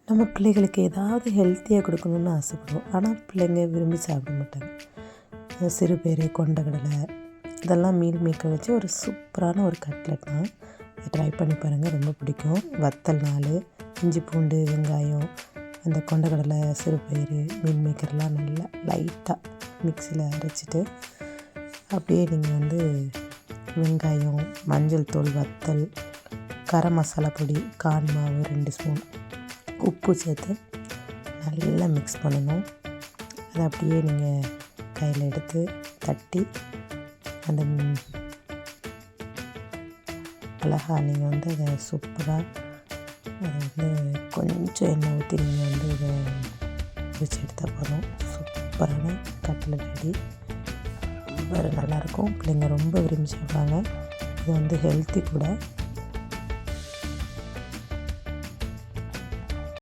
நம்ம பிள்ளைகளுக்கு ஏதாவது ஹெல்த்தியாக கொடுக்கணுன்னு ஆசைப்படுவோம். ஆனால் பிள்ளைங்க விரும்பி சாப்பிட மாட்டாங்க. சிறுபயிறு, கொண்டக்கடலை இதெல்லாம் மீல் மேக்கர் வச்சு ஒரு சூப்பரான ஒரு கட்லெட் தான். ட்ரை பண்ணி பாருங்கள், ரொம்ப பிடிக்கும். வத்தல் 4, இஞ்சி பூண்டு வெங்காயம், அந்த கொண்டக்கடலை சிறுபயிறு மீல் மேக்கர்லாம் நல்லா லைட்டாக மிக்சியில் அரைச்சிட்டு அப்படியே நீங்கள் வெங்காயம், மஞ்சள் தூள், வத்தல், கரம் மசாலா பொடி, கார்ன் மாவு 2 ஸ்பூன், உப்பு சேர்த்து நல்லா மிக்ஸ் பண்ணணும். அதை அப்படியே நீங்கள் கையில் எடுத்து தட்டி அந்த அழகாக நீங்கள் அதை சூப்பராக அதை கொஞ்சம் எண்ணெய் ஊற்றி நீங்கள் இதை பிடிச்சி எடுத்தால் போதும். சூப்பரான கட்லெட் ரெடி. ரொம்ப நல்லாயிருக்கும். பிள்ளைங்க ரொம்ப விரும்பி சாப்பிடுவாங்க. இது ஹெல்த்தி கூட.